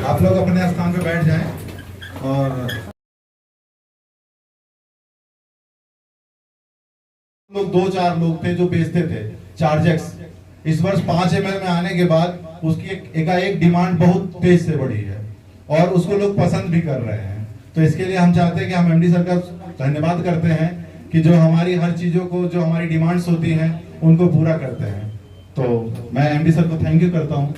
आप लोग अपने स्थान पे बैठ जाएं और लोग 2-4 लोग थे जो बेचते थे चार्जेक्स। इस वर्ष 5 ml में आने के बाद उसकी एकाएक डिमांड बहुत तेज से बढ़ी है और उसको लोग पसंद भी कर रहे हैं। तो इसके लिए हम चाहते हैं कि हम एमडी सर का धन्यवाद करते हैं कि जो हमारी हर चीजों को, जो हमारी डिमांड्स होती हैं, उनको पूरा करते हैं। तो मैं एमडी सर को थैंक यू करता हूं।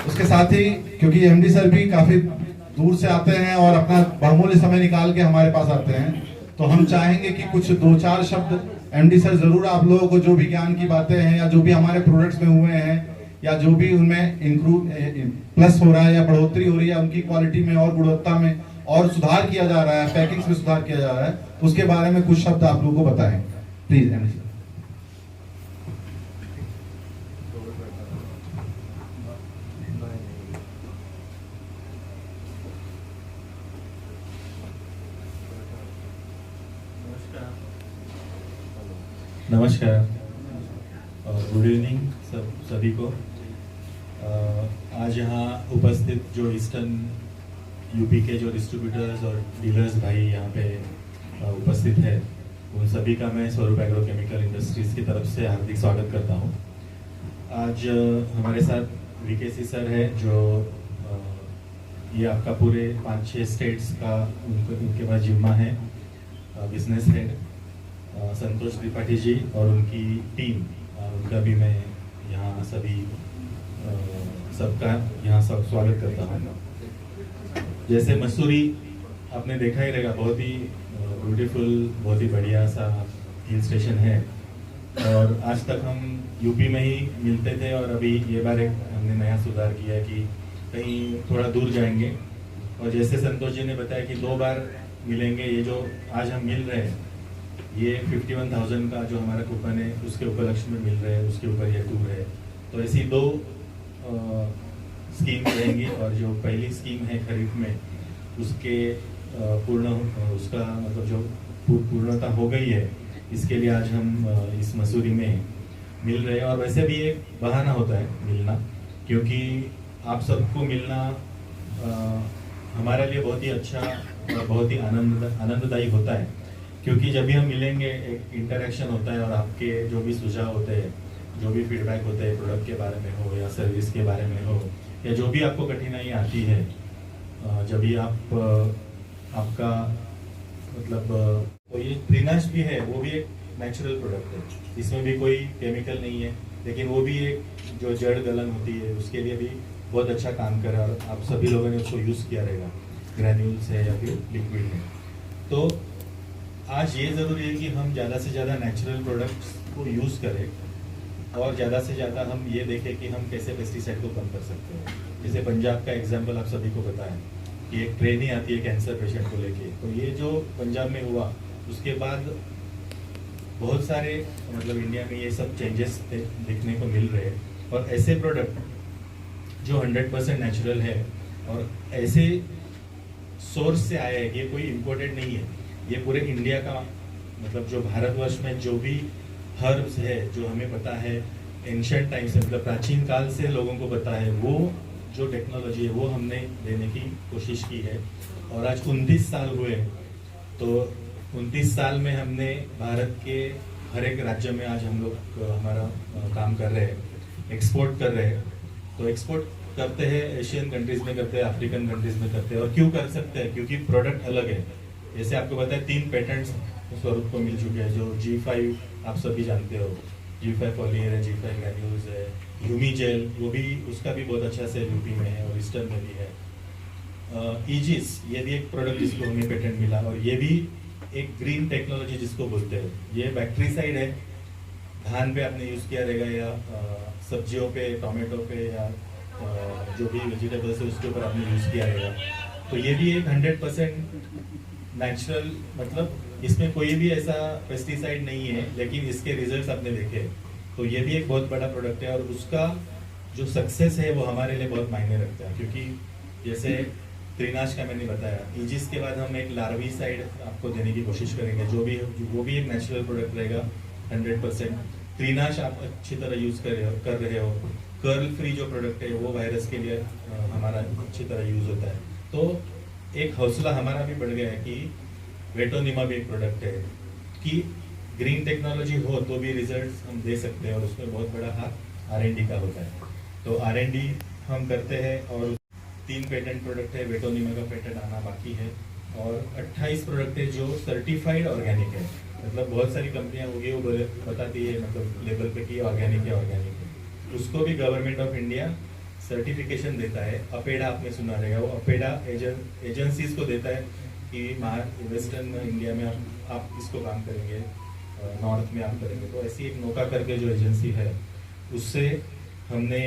उसके साथ ही क्योंकि एमडी सर भी काफी दूर से आते हैं और अपना बहुमूल्य समय निकाल के हमारे पास आते हैं, तो हम चाहेंगे कि कुछ 2-4 शब्द एमडी सर जरूर आप लोगों को जो विज्ञान की बातें हैं या जो भी हमारे प्रोडक्ट्स में हुए हैं या जो भी उनमें प्लस हो रहा है या बढ़ोतरी हो रही है, उनकी क्वालिटी में और गुणवत्ता में और सुधार किया जा रहा है, पैकिंग्स में सुधार किया जा रहा है, उसके बारे में कुछ शब्द आप लोगों को बताएं प्लीज एमडी सर। नमस्कार, गुड इवनिंग सभी को। आज यहाँ उपस्थित जो ईस्टर्न यूपी के जो डिस्ट्रीब्यूटर्स और डीलर्स भाई यहाँ पे उपस्थित है, उन सभी का मैं स्वरूप एग्रोकेमिकल इंडस्ट्रीज की तरफ से हार्दिक स्वागत करता हूँ। आज हमारे साथ वीकेसी सर है जो ये आपका पूरे 5-6 स्टेट्स का उनके पास जिम्मा है, बिजनेस हेड संतोष त्रिपाठी जी और उनकी टीम, उनका भी मैं यहाँ सबका यहाँ स्वागत करता हूँ। जैसे मसूरी आपने देखा ही रहेगा, बहुत ही ब्यूटीफुल, बहुत ही बढ़िया सा हिल स्टेशन है और आज तक हम यूपी में ही मिलते थे और अभी ये बार एक हमने नया सुधार किया कि कहीं थोड़ा दूर जाएंगे और जैसे संतोष जी ने बताया कि 2 बार मिलेंगे। ये जो आज हम मिल रहे हैं ये 51,000 का जो हमारा कूपन है उसके उपलक्ष्य में मिल रहे हैं, उसके ऊपर ये टूर है। तो ऐसी 2 स्कीम रहेंगी और जो पहली स्कीम है खरीफ में उसके उसका मतलब जो पूर्णता हो गई है, इसके लिए आज हम इस मसूरी में मिल रहे हैं। और वैसे भी एक बहाना होता है मिलना, क्योंकि आप सबको मिलना हमारे लिए बहुत ही अच्छा और बहुत ही आनंददायी होता है, क्योंकि जब भी हम मिलेंगे एक इंटरेक्शन होता है और आपके जो भी सुझाव होते हैं, जो भी फीडबैक होते हैं प्रोडक्ट के बारे में हो या सर्विस के बारे में हो या जो भी आपको कठिनाई आती है, जब भी आपका मतलब तो ये ट्रिनाश भी है, वो भी एक नेचुरल प्रोडक्ट है, इसमें भी कोई केमिकल नहीं है, लेकिन वो भी एक जो जड़ गलन होती है उसके लिए भी बहुत अच्छा काम कर रहा है और आप सभी लोगों ने उसको यूज़ किया रहेगा, ग्रैन्यूल्स है या फिर लिक्विड है। तो आज ये ज़रूरी है कि हम ज़्यादा से ज़्यादा नेचुरल प्रोडक्ट्स को यूज़ करें और ज़्यादा से ज़्यादा हम ये देखें कि हम कैसे पेस्टिसाइड को कम कर सकते हैं। जैसे पंजाब का एग्जांपल आप सभी को पता है कि एक ट्रेन ही आती है कैंसर पेशेंट को लेके, तो ये जो पंजाब में हुआ उसके बाद बहुत सारे मतलब इंडिया में ये सब चेंजेस देखने को मिल रहे हैं। और ऐसे प्रोडक्ट जो 100% नेचुरल है और ऐसे सोर्स से आया है, ये कोई इम्पोर्टेड नहीं है, ये पूरे इंडिया का मतलब जो भारतवर्ष में जो भी हर्ब्स है जो हमें पता है एंशियंट टाइम से मतलब प्राचीन काल से लोगों को पता है, वो जो टेक्नोलॉजी है वो हमने देने की कोशिश की है। और आज 29 साल हुए, तो 29 साल में हमने भारत के हर एक राज्य में आज हम लोग हमारा काम कर रहे हैं, एक्सपोर्ट कर रहे हैं। तो एक्सपोर्ट करते हैं एशियन कंट्रीज में करते हैं, अफ्रीकन कंट्रीज में करते हैं। और क्यों कर सकते हैं? क्योंकि प्रोडक्ट अलग है। जैसे आपको पता है 3 पेटेंट्स स्वरूप को मिल चुके हैं, जो G5 आप सभी जानते हो, G5 पॉलीएर है, G5 ग्रैन्यूल्स है, ह्यूमी जेल वो भी उसका भी बहुत अच्छा से यूपी में है और ईस्टर्न में भी है। ईजिस ये भी एक प्रोडक्ट जिसको हमें पेटेंट मिला, और ये भी एक ग्रीन टेक्नोलॉजी जिसको बोलते हैं। ये बैक्टीसाइड है, धान पे आपने यूज़ किया रहेगा या सब्जियों पे, टोमेटो पे या जो भी वेजिटेबल्स है उसके ऊपर आपने यूज़ किया रहेगा। तो ये भी एक 100% नेचुरल, मतलब इसमें कोई भी ऐसा पेस्टिसाइड नहीं है, लेकिन इसके रिजल्ट्स आपने देखे। तो ये भी एक बहुत बड़ा प्रोडक्ट है, और उसका जो सक्सेस है वो हमारे लिए बहुत मायने रखता है। क्योंकि जैसे त्रिनाश का मैंने बताया, ईजिस के बाद हम एक लार्विसाइड आपको देने की कोशिश करेंगे, वो भी एक नेचुरल प्रोडक्ट रहेगा 100%। त्रिनाश आप अच्छी तरह यूज़ कर रहे हो। कर्ल फ्री जो प्रोडक्ट है वो वायरस के लिए हमारा अच्छी तरह यूज़ होता है। तो एक हौसला हमारा भी बढ़ गया है कि वेटोनिमा भी एक प्रोडक्ट है कि ग्रीन टेक्नोलॉजी हो तो भी रिजल्ट्स हम दे सकते हैं, और उसमें बहुत बड़ा हाथ R&D का होता है। तो R&D हम करते हैं, और 3 पेटेंट प्रोडक्ट है, वेटोनिमा का पेटेंट आना बाकी है, और 28 प्रोडक्ट है जो सर्टिफाइड ऑर्गेनिक है। मतलब बहुत सारी कंपनियां होगी वो बताती है मतलब लेबल पे कि ऑर्गेनिक है, ऑर्गेनिक है। उसको भी गवर्नमेंट ऑफ इंडिया सर्टिफिकेशन देता है। अपेडा आपने सुना रहेगा, वो अपेडा एजेंसीज को देता है कि वेस्टर्न इंडिया में आप इसको काम करेंगे, नॉर्थ में आप करेंगे। तो ऐसी एक नौका करके जो एजेंसी है उससे हमने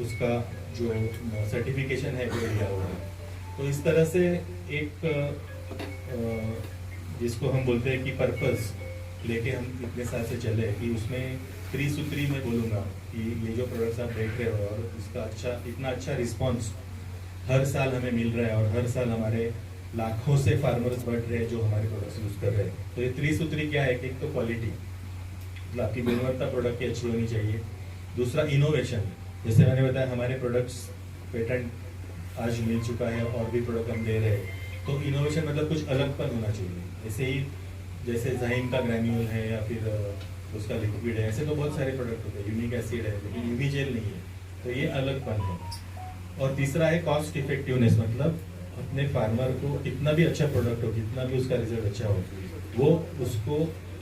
उसका जो सर्टिफिकेशन है वो लिया हुआ है। तो इस तरह से एक जिसको हम बोलते हैं कि पर्पस लेके हम इतने साल से चले, कि उसमें त्रिसूत्री में बोलूँगा कि ये जो प्रोडक्ट्स आप देख रहे हो और इसका इतना अच्छा रिस्पॉन्स हर साल हमें मिल रहा है, और हर साल हमारे लाखों से फार्मर्स बढ़ रहे हैं जो हमारे प्रोडक्ट्स यूज़ कर रहे हैं। तो ये त्रिसूत्री क्या है? एक तो क्वालिटी, मतलब आपकी गुणवत्ता प्रोडक्ट की अच्छी होनी चाहिए। दूसरा इनोवेशन, जैसे मैंने बताया हमारे प्रोडक्ट्स पेटेंट आज मिल चुका है और भी प्रोडक्ट हम दे रहे हैं। तो इनोवेशन मतलब कुछ अलगपन होना चाहिए। ऐसे ही जैसे जाइम का ग्रैन्यूल है या फिर उसका लिक्विड है, ऐसे तो बहुत सारे प्रोडक्ट होते हैं। यूनिक एसिड है लेकिन यूवी जेल नहीं है, तो ये अलगपन है। और तीसरा है कॉस्ट इफेक्टिवनेस, मतलब अपने फार्मर को कितना भी अच्छा प्रोडक्ट हो, कितना भी उसका रिजल्ट अच्छा हो, वो उसको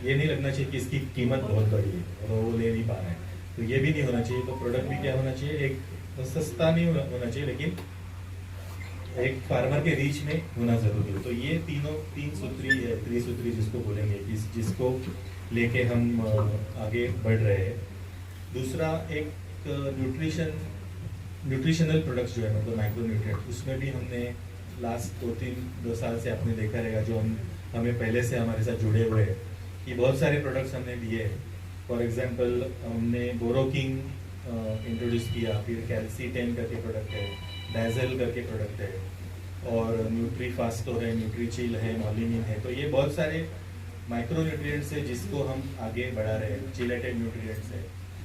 ये नहीं लगना चाहिए कि इसकी कीमत बहुत बड़ी है और वो ले नहीं पा रहा है। तो ये भी नहीं होना चाहिए। तो प्रोडक्ट भी क्या होना चाहिए? एक सस्ता नहीं होना चाहिए, लेकिन एक फार्मर के रीच में होना जरूरी है। तो ये तीन सूत्री है, त्रिसूत्री जिसको बोलेंगे, जिसको लेके हम आगे बढ़ रहे हैं। दूसरा एक न्यूट्रिशनल प्रोडक्ट्स जो है, मतलब माइक्रोन्यूट्रिएंट, उसमें भी हमने लास्ट 2 साल से आपने देखा रहेगा, जो हमें पहले से हमारे साथ जुड़े हुए हैं, कि बहुत सारे प्रोडक्ट्स हमने दिए हैं। फॉर एग्जांपल हमने बोरोकिंग इंट्रोड्यूस किया, फिर कैल्सी10 करके प्रोडक्ट है, डाइजेल करके प्रोडक्ट है, और न्यूट्री फास्टो है, न्यूट्रीचिल है, मॉलिनिन है। तो ये बहुत सारे माइक्रो न्यूट्रिएंट्स है जिसको हम आगे बढ़ा रहे हैं, चिलेटेड न्यूट्रिएंट्स है।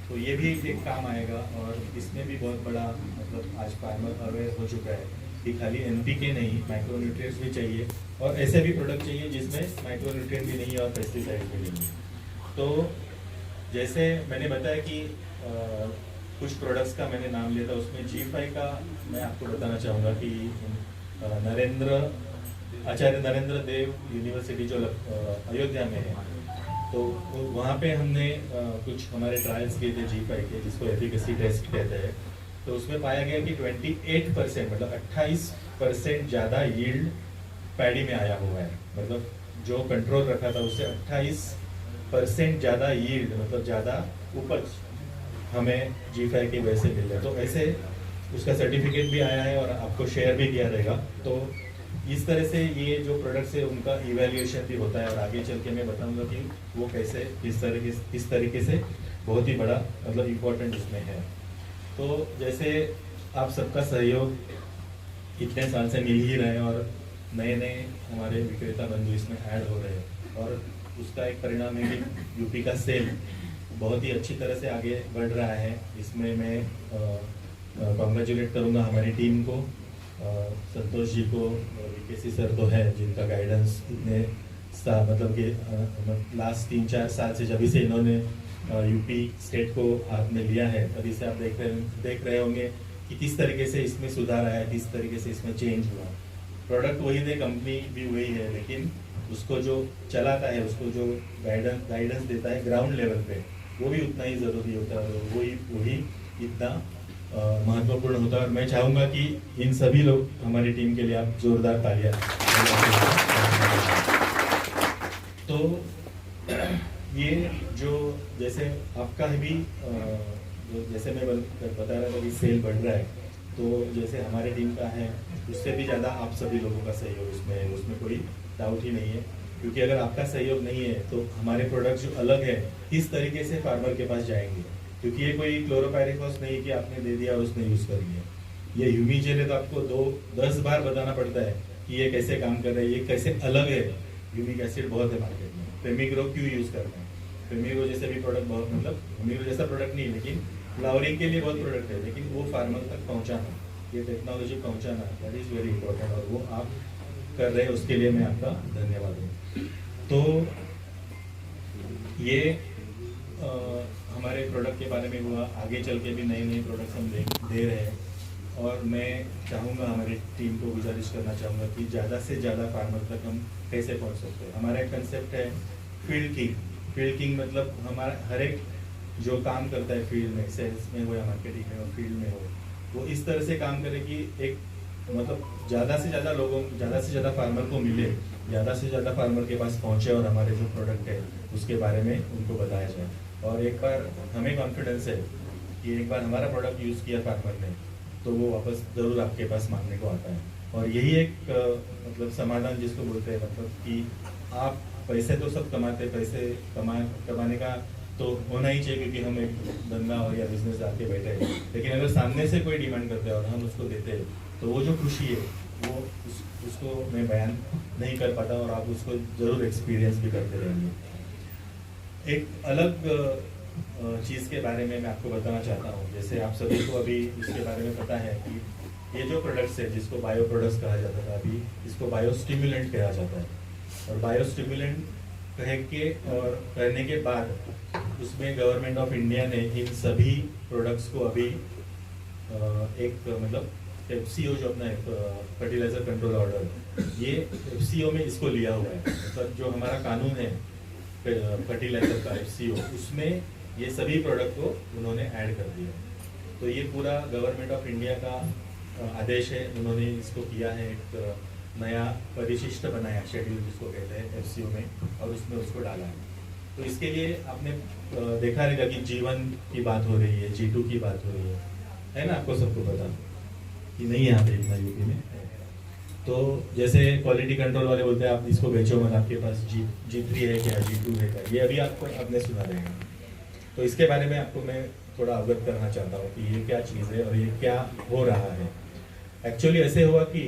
तो ये भी एक काम आएगा, और इसमें भी बहुत बड़ा मतलब आज फार्मर अवेयर हो चुका है कि खाली NPK नहीं, माइक्रो न्यूट्रिएंट्स भी चाहिए, और ऐसे भी प्रोडक्ट चाहिए जिसमें माइक्रो न्यूट्रिएंट भी नहीं है और पेस्टिसाइड भी नहीं है। तो जैसे मैंने बताया कि कुछ प्रोडक्ट्स का मैंने नाम लिया था, उसमें G5 का मैं आपको बताना चाहूँगा कि आचार्य नरेंद्र देव यूनिवर्सिटी जो अयोध्या में है, तो वहाँ पे हमने कुछ हमारे ट्रायल्स किए थे G5 के, जिसको एफिकेसी टेस्ट कहते हैं। तो उसमें पाया गया कि 28% मतलब 28% ज़्यादा यील्ड पैडी में आया हुआ है। मतलब जो कंट्रोल रखा था उससे 28% ज़्यादा यील्ड, मतलब ज़्यादा उपज हमें G5 की वजह से मिल रहा है। तो ऐसे उसका सर्टिफिकेट भी आया है और आपको शेयर भी किया रहेगा। तो इस तरह से ये जो प्रोडक्ट्स है उनका इवैल्यूएशन भी होता है, और आगे चल के मैं बताऊंगा कि वो कैसे किस तरीके से बहुत ही बड़ा मतलब इम्पोर्टेंट इसमें है। तो जैसे आप सबका सहयोग इतने साल से मिल ही रहे हैं और नए नए हमारे विक्रेता बंधु इसमें ऐड हो रहे हैं और उसका एक परिणाम है कि यूपी का सेल बहुत ही अच्छी तरह से आगे बढ़ रहा है। इसमें मैं कॉन्ग्रेचुलेट करूँगा हमारी टीम को, संतोष जी को, वीकेसी सर तो है जिनका गाइडेंस इतने मतलब कि लास्ट 3-4 साल से जब से इन्होंने यूपी स्टेट को हाथ में लिया है तभी से आप देख रहे होंगे कि किस तरीके से इसमें सुधार आया, किस तरीके से इसमें चेंज हुआ। प्रोडक्ट वही है, कंपनी भी वही है, लेकिन उसको जो चलाता है, उसको जो गाइडेंस देता है ग्राउंड लेवल पे, वो भी उतना ही ज़रूरी होता है और वही इतना महत्वपूर्ण होता है। और मैं चाहूँगा कि इन सभी लोग हमारी टीम के लिए आप जोरदार तालियां। तो ये जो जैसे आपका भी जैसे मैं बता रहा था कि सेल बढ़ रहा है, तो जैसे हमारे टीम का है उससे भी ज़्यादा आप सभी लोगों का सहयोग इसमें है, उसमें कोई डाउट ही नहीं है। क्योंकि अगर आपका सहयोग नहीं है तो हमारे प्रोडक्ट जो अलग है किस तरीके से फार्मर के पास जाएंगे, क्योंकि ये कोई क्लोरोपायरिफॉस नहीं कि आपने दे दिया और उसने यूज़ कर लिया। ये ह्यूमी जेल है तो आपको 10 बार बताना पड़ता है कि ये कैसे काम कर रहा है, ये कैसे अलग है। ह्यूमिक एसिड बहुत है मार्केट में, फेमिग्रो क्यों यूज़ करते हैं, फेमिग्रो जैसे भी प्रोडक्ट बहुत, मतलब फेमिग्रो जैसा प्रोडक्ट नहीं लेकिन फ्लावरिंग के लिए बहुत प्रोडक्ट है, लेकिन वो फार्मर तक पहुँचाना, ये टेक्नोलॉजी पहुँचाना, दैट इज़ वेरी इंपॉर्टेंट और वो आप कर रहे हैं, उसके लिए मैं आपका धन्यवाद दूँ। तो ये हमारे प्रोडक्ट के बारे में हुआ, आगे चल के भी नए नए प्रोडक्ट्स हम दे रहे हैं और मैं चाहूँगा हमारी टीम को गुजारिश करना चाहूँगा कि ज़्यादा से ज़्यादा फार्मर तक हम कैसे पहुँच सकते हैं। हमारा एक कंसेप्ट है फील्ड किंग मतलब हमारा हर एक जो काम करता है फील्ड में, सेल्स में हो या मार्केटिंग में हो, फील्ड में हो, वो इस तरह से काम करे कि एक मतलब ज़्यादा से ज़्यादा फार्मर को मिले, ज़्यादा से ज़्यादा फार्मर के पास पहुँचे और हमारे जो प्रोडक्ट है उसके बारे में उनको बताया जाए। और एक बार हमें कॉन्फिडेंस है कि एक बार हमारा प्रोडक्ट यूज़ किया फार्मर ने तो वो वापस ज़रूर आपके पास मांगने को आता है। और यही एक मतलब समाधान जिसको बोलते हैं, मतलब कि आप पैसे तो सब कमाते, पैसे कमाने का तो होना ही चाहिए क्योंकि हम एक धंधा और या बिजनेस आके बैठे हैं, लेकिन अगर सामने से कोई डिमांड करते हैं और हम उसको देते हैं तो वो जो खुशी है वो उसको मैं बयान नहीं कर पाता और आप उसको ज़रूर एक्सपीरियंस भी करते रहेंगे। एक अलग चीज़ के बारे में मैं आपको बताना चाहता हूँ। जैसे आप सभी को अभी इसके बारे में पता है कि ये जो प्रोडक्ट्स है जिसको बायो प्रोडक्ट्स कहा जाता था, अभी इसको बायो स्टिमुलेंट कहा जाता है। और बायो स्टिमुलेंट कह के और करने के बाद उसमें गवर्नमेंट ऑफ इंडिया ने इन सभी प्रोडक्ट्स को अभी एक मतलब एफसीओ जो अपना फर्टिलाइजर कंट्रोल ऑर्डर, ये एफसीओ में इसको लिया हुआ है। मतलब जो हमारा कानून है फर्टिलाइजर का एफसीओ, उसमें ये सभी प्रोडक्ट को उन्होंने ऐड कर दिया। तो ये पूरा गवर्नमेंट ऑफ इंडिया का आदेश है, उन्होंने इसको किया है, एक नया परिशिष्ट बनाया, शेड्यूल जिसको कहते हैं एफसीओ में, और उसमें उसको डाला है। तो इसके लिए आपने देखा रहेगा कि G1 की बात हो रही है, G2 की बात हो रही है ना, आपको सबको पता कि नहीं है यहाँ पे इतना यूपी में। तो जैसे क्वालिटी कंट्रोल वाले बोलते हैं आप इसको बेचो मत, आपके पास G3 है क्या, G2 है क्या, ये अभी आपने सुना रहेगा। तो इसके बारे में आपको मैं थोड़ा अवगत करना चाहता हूँ कि ये क्या चीज़ है और ये क्या हो रहा है। एक्चुअली ऐसे हुआ कि